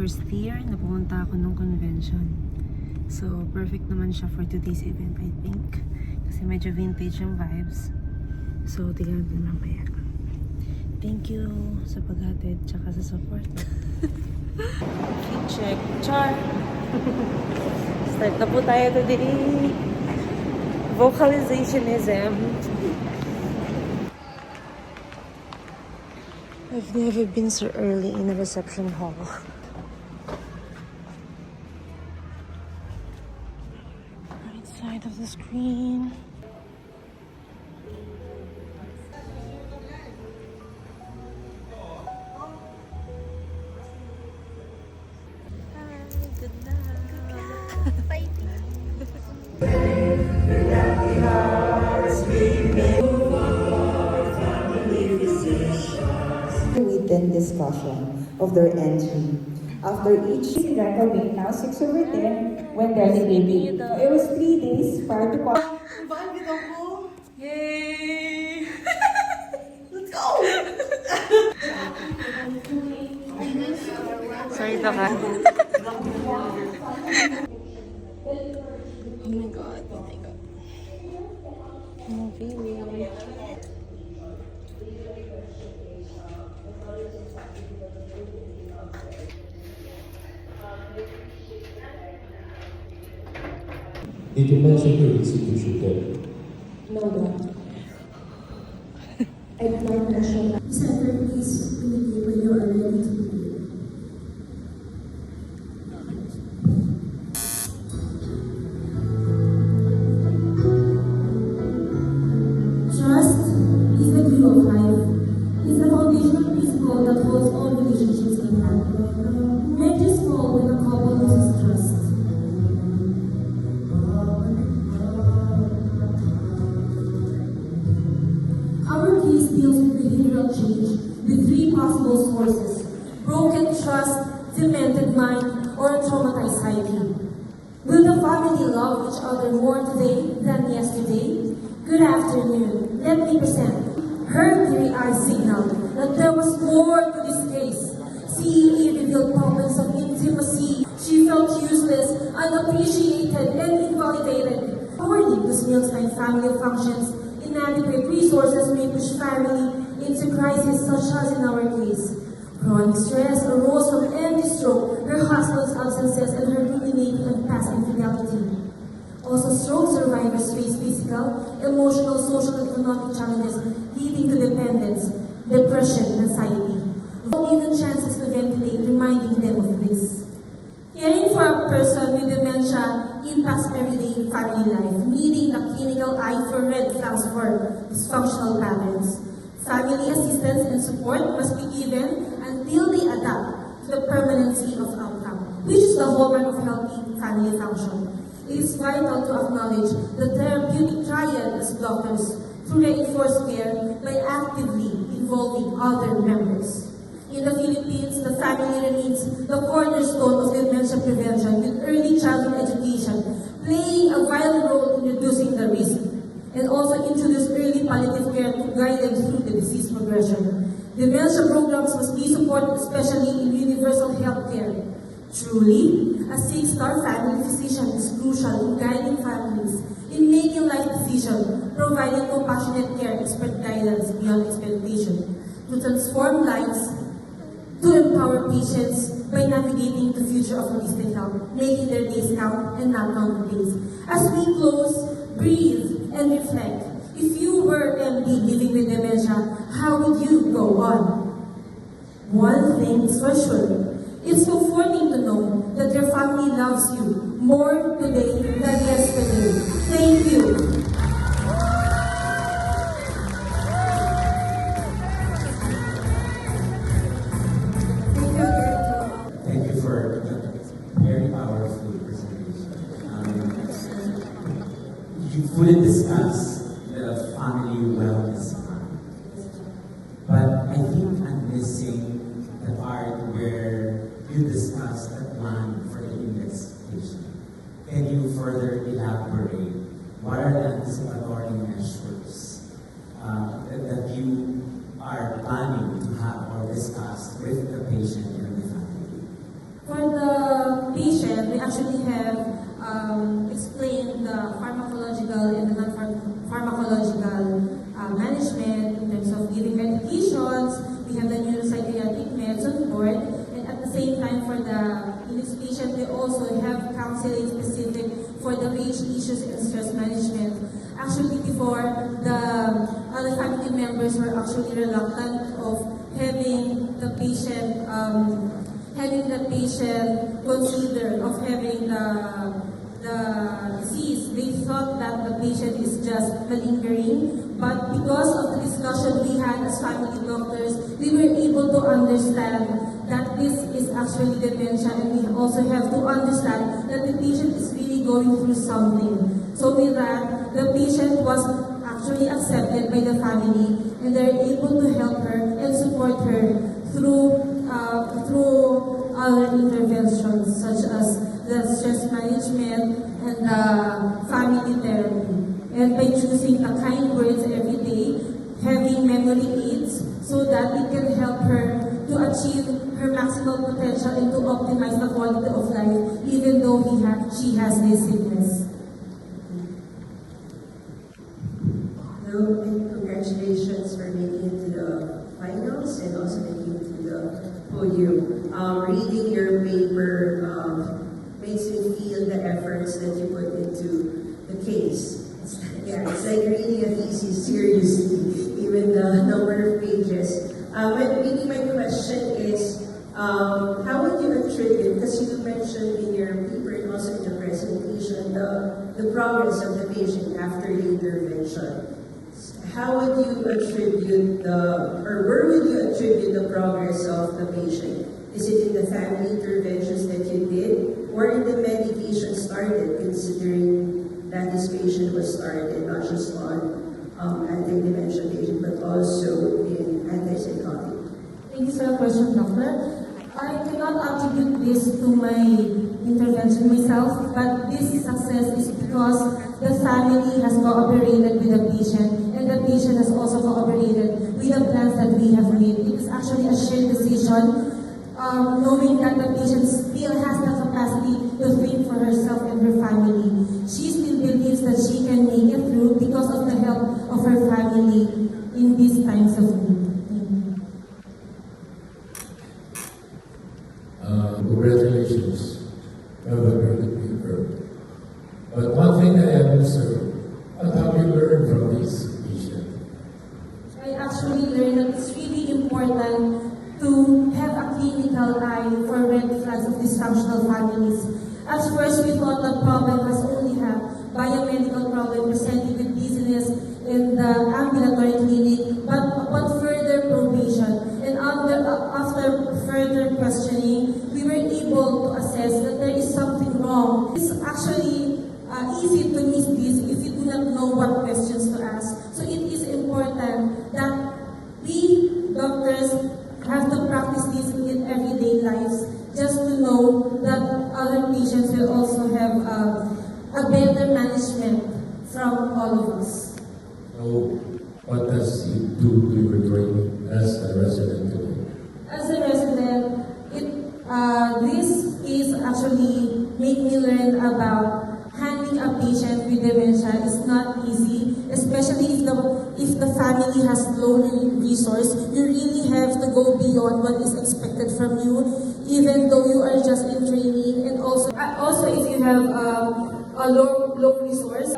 first year na pumunta ako ng convention. So, perfect naman siya for today's event, I think. Kasi medyo vintage yung vibes. So, tignan din mamaya. Thank you sa paghatid tsaka sa support. Check. Char! Start na po tayo today. Vocalizationism. I've never been so early in a reception hall. Right side of the screen. Written discussion of their entry. After each record wait now 6/10 when delegating. It was 3 days prior to Bakit ako? Yay! Let's go! Sorry, Taka. Oh my God. Oh my God. Oh, baby. Did you mention your institution there? No, Dad. I did not mention that. Center, please indicate when you are ready to begin. Trust is the glue of life. It's the foundational principle that holds all relationships in hand. Marriages fall when a couple loses trust. Our case deals with behavioral change with 3 possible sources: broken trust, demented mind, or a traumatized psyche. Will the family love each other more today than yesterday? Good afternoon. Let me present her teary-eyed signal that there was more to this case. CEE revealed problems of intimacy. She felt useless, unappreciated, and invalidated. According to Smilstein family functions, inadequate resources may push family into crisis such as in our case. Chronic stress arose from empty stroke, her husband's absences, and her ruminating and past infidelity. Also, stroke survivors face physical, emotional, social, and economic challenges leading to dependence, depression, and anxiety. Without even chances to ventilate, reminding them of this. Caring for a person with dementia impacts everyday family life, needing a clinical eye for red flags for dysfunctional patterns. Family assistance and support must be given until they adapt to the permanency of outcome, which is the hallmark of healthy family function. It is vital to acknowledge the therapeutic triad as doctors to reinforce care by actively involving other members. In the Philippines, the family remains the cornerstone of dementia prevention with early childhood education, playing a vital role in reducing the risk, and also introduce early palliative care to guide them through the disease progression. Dementia programs must be supported, especially in universal health care. Truly, a 6-star family physician is crucial in guiding families in making life decisions, providing compassionate care, expert guidance beyond expectation, to transform lives, to empower patients by navigating the future of holistic health, making their days count and not count the days. As we close, breathe and reflect. If you were MD living with dementia, how would you go on? One thing is for sure. It's comforting to know that your family loves you more today than yesterday. Thank you. Thank you for a very powerful presentation. You fully discussed the family wellness plan. But I think I'm missing the part where you discussed the plan for the investigation. Can you further elaborate what are the anticipatory measures that you are planning to have or discuss with the patient and the family? For actually have explained the pharmacological and the non-pharmacological management in terms of giving medications. We have the neuropsychiatric meds on board, and at the same time for the in this patient, we also have counseling specific for the rage issues and stress management. Actually, before, the other family members were actually reluctant of having the patient consider of having the disease. They thought that the patient is just malingering, but because of the discussion we had as family doctors, we were able to understand that this is actually dementia, and we also have to understand that the patient is really going through something. So with that, the patient was actually accepted by the family, and they're able to help her and support her through other interventions such as the stress management and the family therapy. And by choosing the kind words every day, having memory aids so that it can help her to achieve her maximum potential and to optimize the quality of life even though she has this sickness. Hello, and congratulations for making it to the finals and also making it to the podium. Reading your paper makes me feel the efforts that you put into the case. It's like reading a thesis seriously, even the number of pages. But maybe my question is, how would you attribute, because you mentioned in your paper and also in the presentation, the progress of the patient after the intervention. How would you attribute where would you attribute the progress of the patient? Is it in the family interventions that you did, or in the medication started, considering that this patient was started not just on anti-dementia patient, but also in antipsychotic? Thank you for the question, doctor. I cannot attribute this to my intervention myself, but this success is because the family has cooperated with the patient, and the patient has also cooperated with the plans that we have made. It is actually a shared decision, knowing that the patient still has the capacity to think for herself and her family. She still believes that she can make it through because of the help of her family in these times of need. Congratulations. You have a very good paper. But one thing I have observed, what have you learned from this patient? I actually learned that it's really important to have a clinical eye for red flags of dysfunctional families. At first, we thought the problem was only a biomedical problem presenting with dizziness in the ambulatory clinic, but upon further probation and after further questioning, we were able to assess that there is something wrong. It's actually easy to miss this if you do not know what questions to ask. So it is important that we doctors have to practice this in everyday lives, just to know that other patients will also have a better management from all of us. So, what does it do to your training as a resident today? As a resident, this case actually made me learn about handling a patient with dementia is not easy, especially if the family has low resource. You really have to go beyond what is expected from you, even though you are just in training, and also if you have a low resource.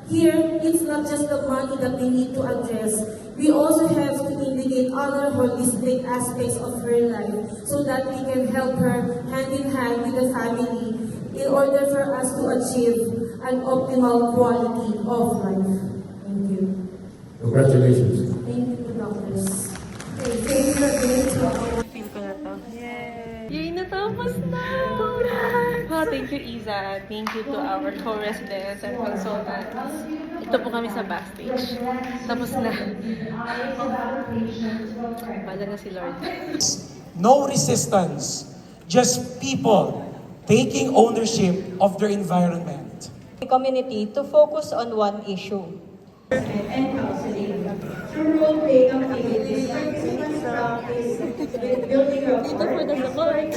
Here, it's not just the money that we need to address. We also have to indicate other holistic aspects of her life so that we can help her hand in hand with the family in order for us to achieve an optimal quality of life. Thank you. Congratulations. Thank you, doctors. Okay, thank you again to our Feel ko na to. Yay! Yay! Natapos na! Congrats! Oh, thank you, Iza. Thank you to our co-residents and consultants. Ito po kami sa backstage. Tapos na. Bala na si Lord. No resistance, just people taking ownership of their environment. The community to focus on one issue. And counseling through role-playing activities, participants practice with building rapport. Dito for the support.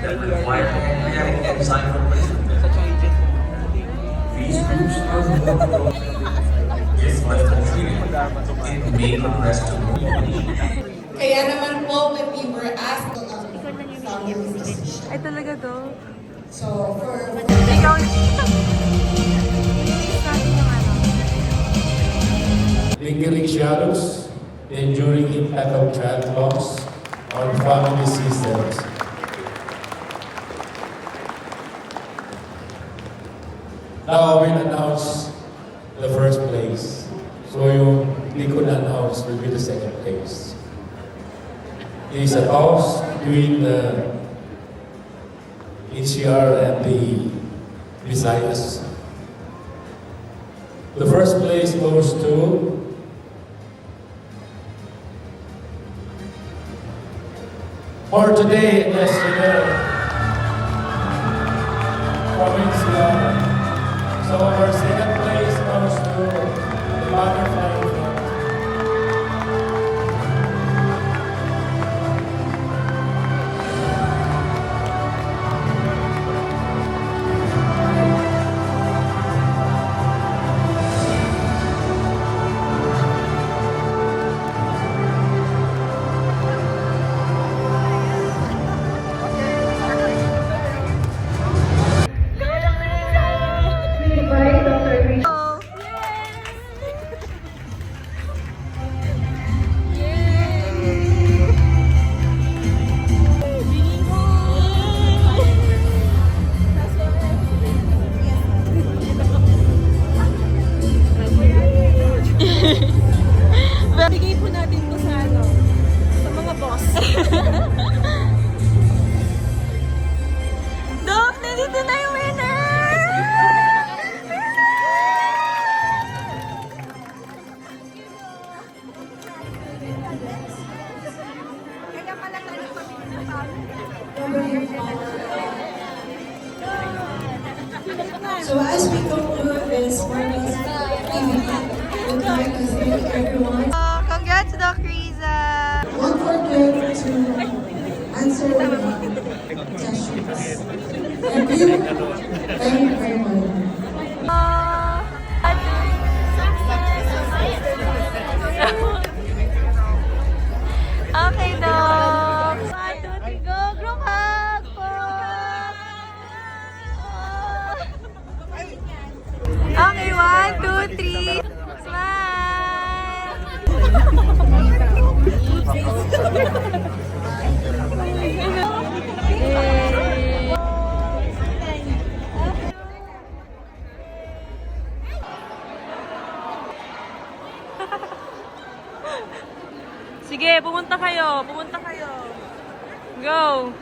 that require magnetic enzyme replacement. These groups are more is what contribute it may progress to Kaya naman po, when we were asked to follow this decision. Ay, talaga to? So, for Ikaw, natin yung ano. Lingering shadows, the enduring impact of child loss on family systems. Now I will announce the first place. So yung hindi ko na-announce will be the second place. It is a toss between the NCR and the Visayas. The first place goes to for today, yes, province. So our second place goes to the butterfly. Bigay po natin to sa ano, sa mga boss. Dok, nandito na yung winner! Kaya pala tayo kami ng So as we conclude this morning's activity, we'd like to thank everyone. Congrats, Doc Riza! Don't forget to answer the questions. Thank you. Thank you very much. Okay, Doc! 1, 2, 3, go! Group hug po! Okay, 1, 2, 3. Smile! Sige, pumunta kayo. Pumunta kayo. Go!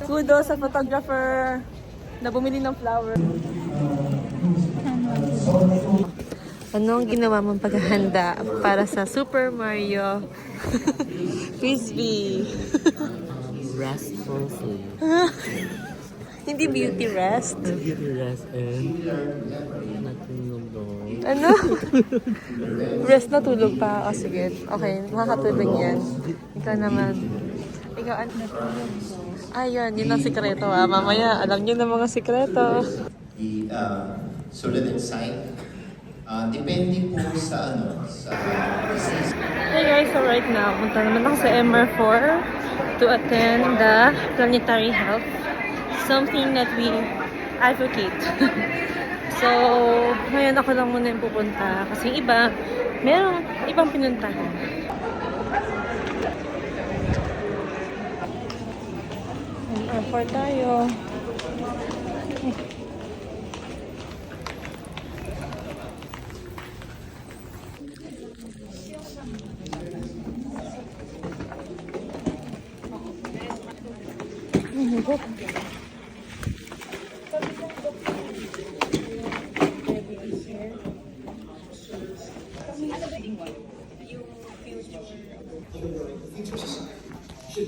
Kudos sa photographer na bumili ng flower. Ano ang ginawa mong paghahanda para sa Super Mario Frisbee? Restful sleep. Hindi beauty rest. Beauty rest and natulog doon. Ano? Rest na tulog pa. O sige. Okay, makakatulog yan. Ikaw naman. Ikaw ano? Ayun, yun ang sikreto ah. Mamaya, alam niyo na mga sikreto. Sulat and sign. Depende po sa sa business. Hey guys, so right now, punta naman ako sa MR4 to attend the Planetary Health. Something that we advocate. So, ngayon ako lang muna yung pupunta. Kasi iba, merong ibang pinuntahan. MR4 tayo. should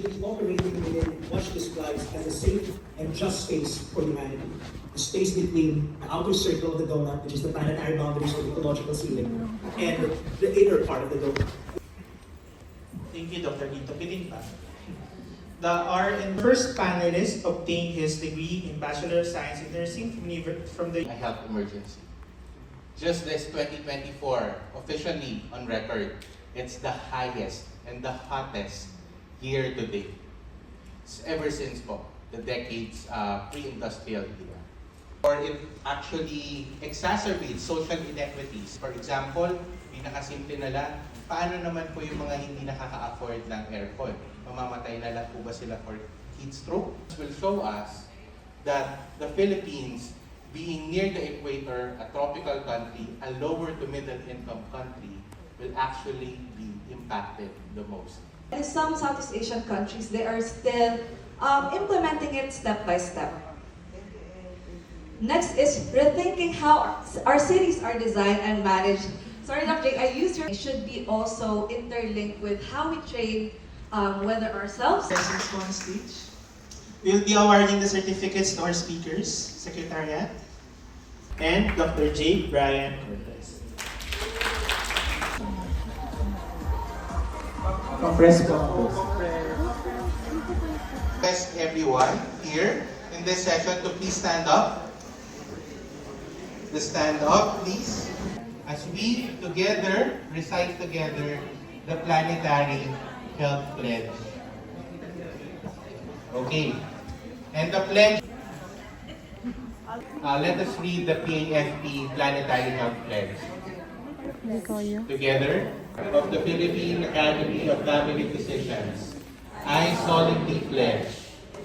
be operating within what she describes as a safe and just space for humanity. The space between the outer circle of the donut, which is the planetary boundaries of the ecological ceiling, and the inner part of the donut. Thank you, Dr. Nito Pilinpa. Our first panelist obtained his degree in Bachelor of Science in Nursing from the a health emergency. Just this 2024, officially on record, it's the highest and the hottest year to date. Ever since the decades pre-industrial era. Or it actually exacerbates social inequities. For example, pinakasimple na lang, paano naman po yung mga hindi nakaka-afford ng aircon? Mamamatay na lang po ba sila for heat stroke? This will show us that the Philippines, being near the equator, a tropical country, a lower to middle income country, will actually be impacted the most. In some Southeast Asian countries, they are still implementing it step by step. Next is rethinking how our cities are designed and managed. Sorry, Dr. Jake, I used your... It should be also interlinked with how we train whether ourselves... Presence on stage. We'll be awarding the certificates to our speakers, Secretariat, and Dr. J. Brian Cortez. Press conference. Request everyone here in this session to please stand up. Just stand up, please. As we together recite together the Planetary Health Pledge. Okay. And the pledge. Let us read the PAFP Planetary Health Pledge. Together, of the Philippine Academy of Family Physicians, I solemnly pledge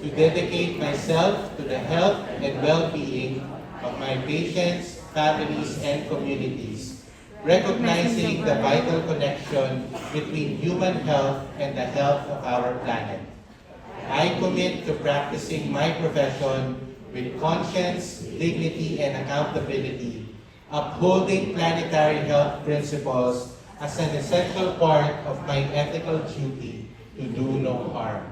to dedicate myself to the health and well-being of my patients, families, and communities, recognizing the vital connection between human health and the health of our planet. I commit to practicing my profession with conscience, dignity, and accountability, upholding planetary health principles as an essential part of my ethical duty to do no harm.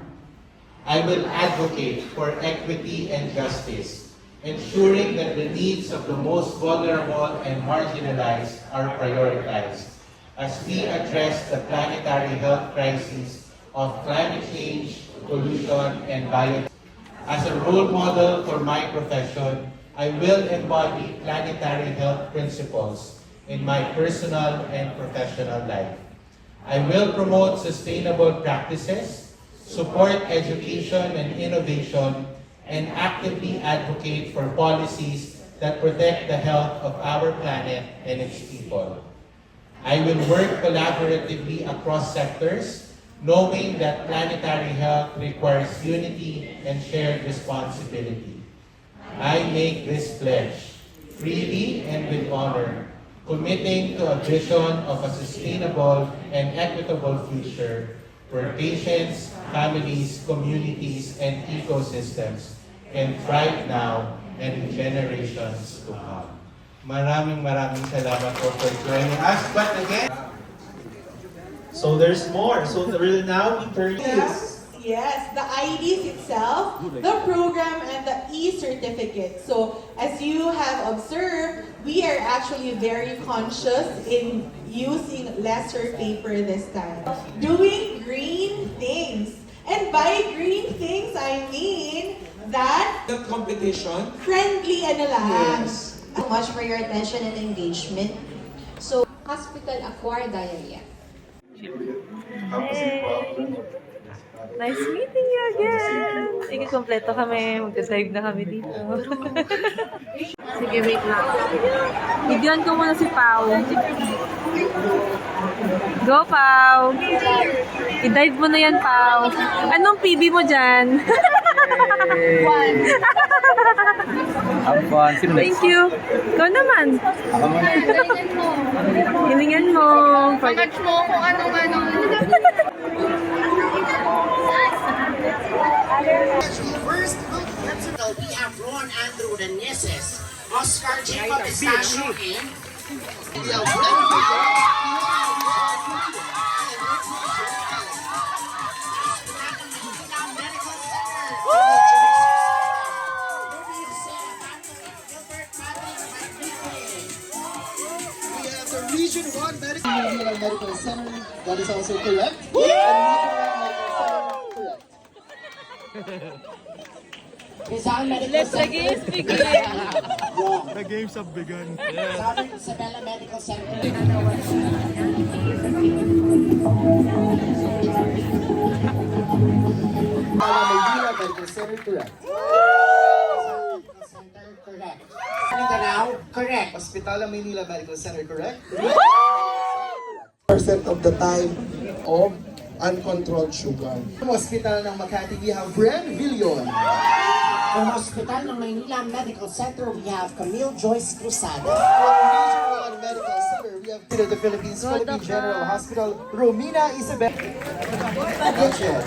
I will advocate for equity and justice, ensuring that the needs of the most vulnerable and marginalized are prioritized as we address the planetary health crisis of climate change, pollution, and biodiversity. As a role model for my profession, I will embody planetary health principles in my personal and professional life. I will promote sustainable practices, support education and innovation, and actively advocate for policies that protect the health of our planet and its people. I will work collaboratively across sectors, knowing that planetary health requires unity and shared responsibility. I make this pledge freely and with honor, committing to a vision of a sustainable and equitable future where patients, families, communities, and ecosystems can thrive now and in generations to come. Maraming salamat po for joining us. But again, So there's more. So we'll now be turning. Yes, the IDs itself, the program, and the e-certificate. So as you have observed, we are actually very conscious in using lesser paper this time. Doing green things. And by green things, I mean that The competition. friendly and lang. Yes. So much for your attention and engagement. So, hospital-acquired diarrhea. Nice meeting you again! Sige, kompleto kami. Magka-save na kami dito. Sige, wait lang. Bigyan ko muna si Pao. Go, Pao! I-dive mo na yan, Pao. Anong PB mo dyan? One. Have fun. Sino next? Thank you. Ikaw naman. Hilingan mo. Pangats mo kung ano-ano. First Oscar Jacob Estacio in Region 1 Medical Center, that is also correct. Rizal Medical Center. Let the games begin. Wrong. The games have begun. Southern Isabela Medical Center. Maynila Medical Center, correct. Correct. Mindanao, correct. Hospital Maynila Medical Center, correct. % of the time of uncontrolled sugar. Hospital ng Makati, we have Bren Villion. From Hospital ng Maynila Medical Center, we have Camille Joyce Cruzada. From Region 1 Medical Center, we have to the Philippines, Philippine General Hospital, Romina Isabel. That's it.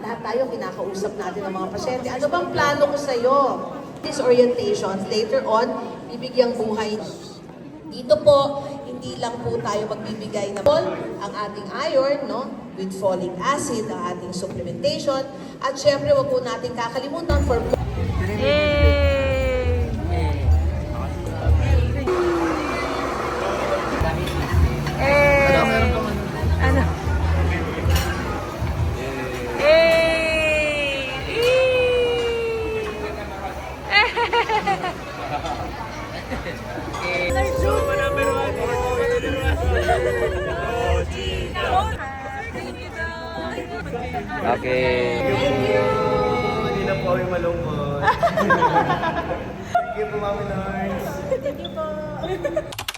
Lahat tayo kinakausap natin ng mga pasyente. Ano bang plano ko sa'yo? These orientations, later on, bibigyang buhay. Dito po, hindi lang po tayo magbibigay ng ang ating iron, no? With folic acid, ang ating supplementation. At syempre, wag po natin kakalimutan for... Ano? Okay. Hindi na po kami malungkot. Thank you po, Mami Lars. Thank you po.